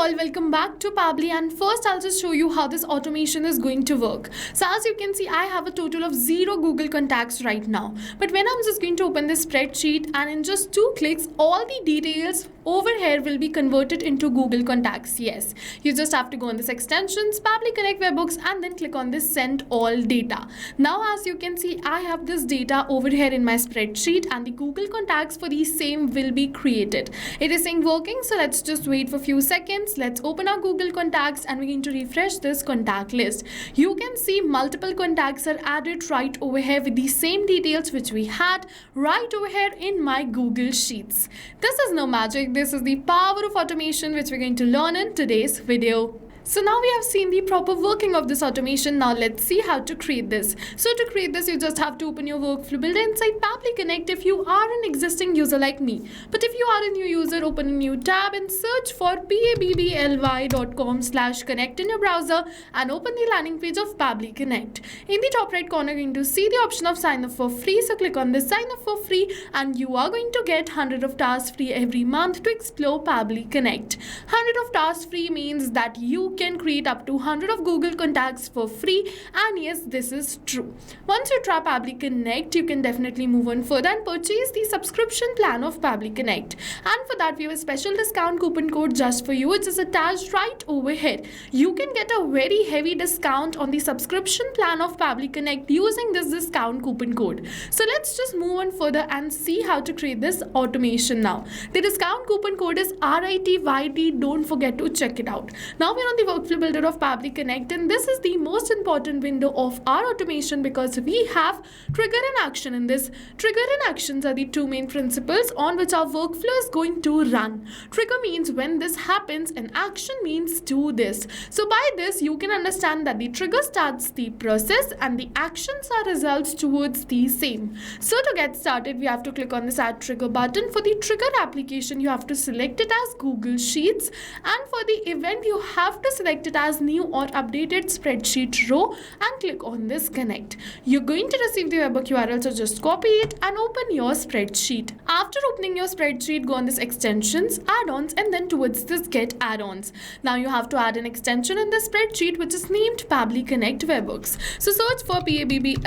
all, welcome back to Pabli, and first I'll just show you how this automation is going to work. So as you can see, I have a total of 0 Google contacts right now. But when I'm just going to open this spreadsheet, and in just 2 clicks, all the details over here will be converted into Google contacts. Yes, you just have to go on this extensions, Pabli Connect Webhooks, and then click on this send all data. Now as you can see, I have this data over here in my spreadsheet, and the Google contacts for the same will be created. It is saying working, so let's just wait for a few seconds. Let's open our Google contacts and we're going to refresh this contact list. You can see multiple contacts are added right over here with the same details which we had right over here in my Google Sheets. This is no magic. This is the power of automation which we're going to learn in today's video. So now we have seen the proper working of this automation. Now let's see how to create this. So to create this, you just have to open your workflow builder inside Pabli Connect if you are an existing user like me. But if you are a new user, open a new tab and search for pably.com/connect in your browser and open the landing page of Pabli Connect. In the top right corner, you're going to see the option of sign up for free. So click on this sign up for free and you are going to get 100 of tasks free every month to explore Pabli Connect. 100 of tasks free means that you can create up to 100 of Google contacts for free, and yes, this is true. Once you try Pabli Connect, you can definitely move on further and purchase the subscription plan of Pabli Connect. And for that, we have a special discount coupon code just for you, which is attached right over here. You can get a very heavy discount on the subscription plan of Pabli Connect using this discount coupon code. So let's just move on further and see how to create this automation now. The discount coupon code is RITYT. Don't forget to check it out. Now we're on the workflow builder of Pabli Connect, and this is the most important window of our automation because we have trigger and action in this. Trigger and actions are the two main principles on which our workflow is going to run. Trigger means when this happens and action means do this. So by this you can understand that the trigger starts the process and the actions are results towards the same. So to get started, we have to click on this add trigger button. For the trigger application, you have to select it as Google Sheets, and for the event you have to select it as new or updated spreadsheet row and click on this connect. You're going to receive the webhook URL, so just copy it and open your spreadsheet. After opening your spreadsheet, go on this extensions, add-ons, and then towards this get add-ons. Now you have to add an extension in the spreadsheet which is named Pabli Connect Webhooks. So search for Pably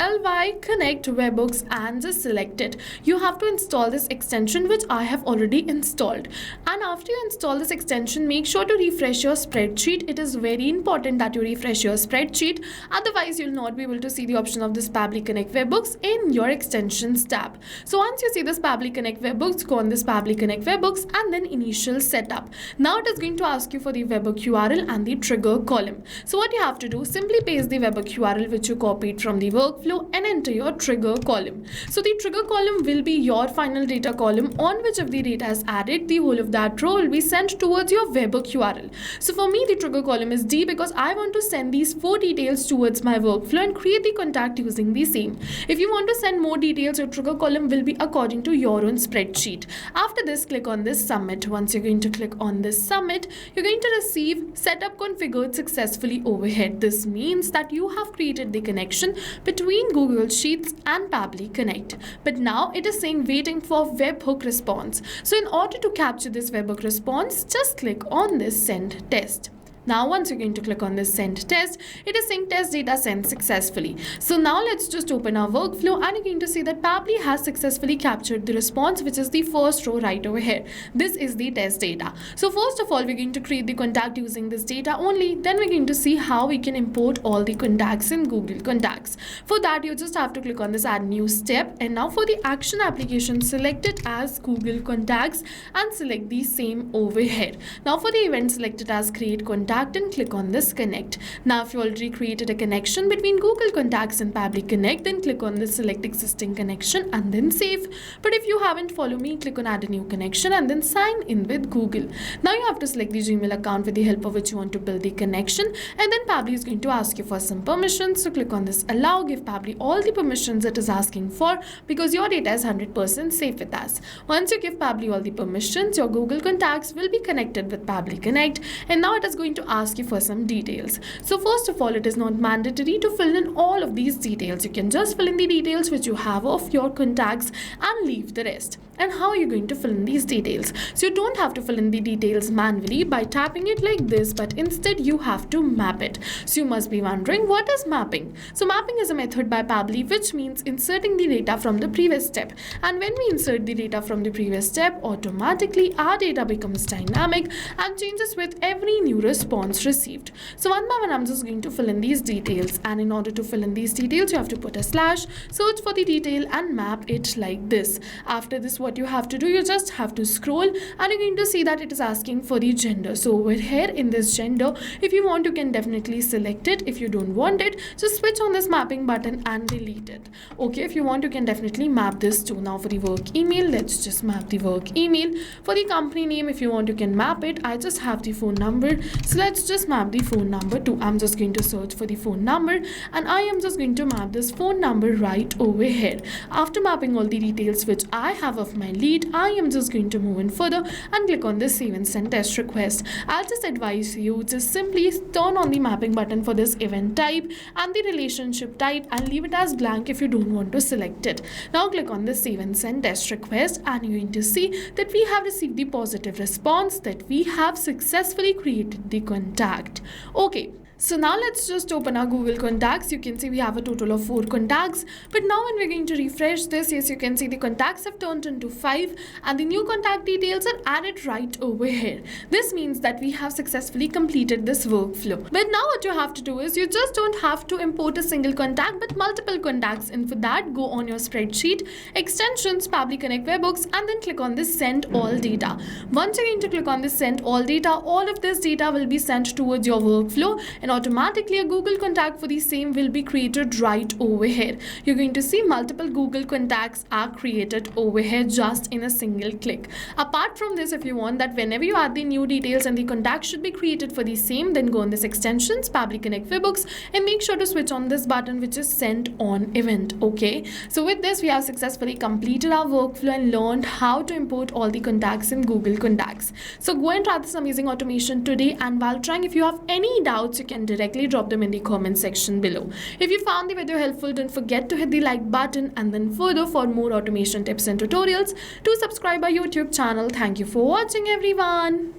Connect Webhooks and just select it. You have to install this extension which I have already installed. And after you install this extension, make sure to refresh your spreadsheet. It is very important that you refresh your spreadsheet, otherwise you'll not be able to see the option of this Pabli Connect Webhooks in your extensions tab. So once you see this Pabli Connect Webhooks, go on this Pabli Connect Webhooks and then initial setup. Now it is going to ask you for the webhook URL and the trigger column. So what you have to do, simply paste the webhook URL which you copied from the workflow and enter your trigger column. So the trigger column will be your final data column on which if the data is added, the whole of that row will be sent towards your webhook URL. So for me, the trigger column is D because I want to send these 4 details towards my workflow and create the contact using the same. If you want to send more details, your trigger column will be according to your own spreadsheet. After this, click on this submit. Once you're going to click on this submit, you're going to receive setup configured successfully over here. This means that you have created the connection between Google Sheets and Pabli Connect. But now it is saying waiting for webhook response. So in order to capture this webhook response, just click on this send test. Now once you're going to click on this send test, it is saying test data sent successfully. So now let's just open our workflow and you're going to see that Pabli has successfully captured the response, which is the first row right over here. This is the test data. So first of all, we're going to create the contact using this data only. Then we're going to see how we can import all the contacts in Google Contacts. For that, you just have to click on this add new step. And now for the action application, select it as Google Contacts and select the same over here. Now for the event, select it as create contact and click on this connect. Now if you already created a connection between Google Contacts and Pabli Connect, then click on this select existing connection and then save. But if you haven't, follow me, click on add a new connection and then sign in with Google. Now you have to select the Gmail account with the help of which you want to build the connection, and then Pabli is going to ask you for some permissions. So click on this allow, give Pabli all the permissions it is asking for because your data is 100% safe with us. Once you give Pabli all the permissions, your Google Contacts will be connected with Pabli Connect, and now it is going to ask you for some details. So first of all, it is not mandatory to fill in all of these details. You can just fill in the details which you have of your contacts and leave the rest. And how are you going to fill in these details? So you don't have to fill in the details manually by tapping it like this, but instead you have to map it. So you must be wondering, what is mapping? So mapping is a method by Pabbly which means inserting the data from the previous step. And when we insert the data from the previous step, automatically our data becomes dynamic and changes with every new response received. So one by one I'm just going to fill in these details, and in order to fill in these details you have to put a slash, search for the detail and map it like this. After this, what you have to do, you just have to scroll and you're going to see that it is asking for the gender. So over here in this gender, if you want, you can definitely select it. If you don't want it, just switch on this mapping button and delete it. Okay, if you want, you can definitely map this too. Now for the work email, let's just map the work email. For the company name, if you want, you can map it. I just have the phone number, so let's just map the phone number too. I'm just going to search for the phone number and I am just going to map this phone number right over here. After mapping all the details which I have of my lead, I am just going to move in further and click on this save and send test request. I'll just advise you just simply turn on the mapping button for this event type and the relationship type and leave it as blank if you don't want to select it. Now click on the save and send test request and you're going to see that we have received the positive response that we have successfully created the contact. Okay. So now let's just open our Google contacts. You can see we have a total of 4 contacts. But now when we're going to refresh this, yes, you can see the contacts have turned into 5 and the new contact details are added right over here. This means that we have successfully completed this workflow. But now what you have to do is you just don't have to import a single contact but multiple contacts. And for that, go on your spreadsheet, extensions, Pabbly Connect webhooks, and then click on this send all data. Once you're going to click on this send all data, all of this data will be sent towards your workflow, and automatically a Google contact for the same will be created right over here. You're going to see multiple Google contacts are created over here just in a single click. Apart from this, if you want that whenever you add the new details and the contact should be created for the same, then go on this extensions, Pabbly Connect webhooks, and make sure to switch on this button which is send on event. Okay, so with this we have successfully completed our workflow and learned how to import all the contacts in Google Contacts. So go and try this amazing automation today, and while trying, if you have any doubts, you can directly drop them in the comment section below. If you found the video helpful, don't forget to hit the like button, and then further for more automation tips and tutorials, to subscribe our YouTube channel. Thank you for watching, everyone.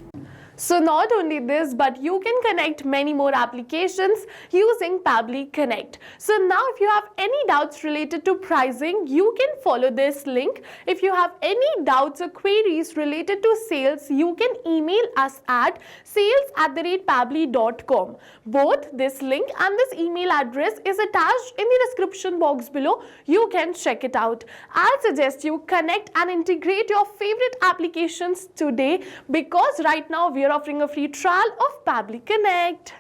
So not only this, but you can connect many more applications using Pabbly Connect. So now if you have any doubts related to pricing, you can follow this link. If you have any doubts or queries related to sales, you can email us at sales@pabbly.com. Both this link and this email address is attached in the description box below. You can check it out. I suggest you connect and integrate your favorite applications today, because right now we are offering a free trial of Pabbly Connect.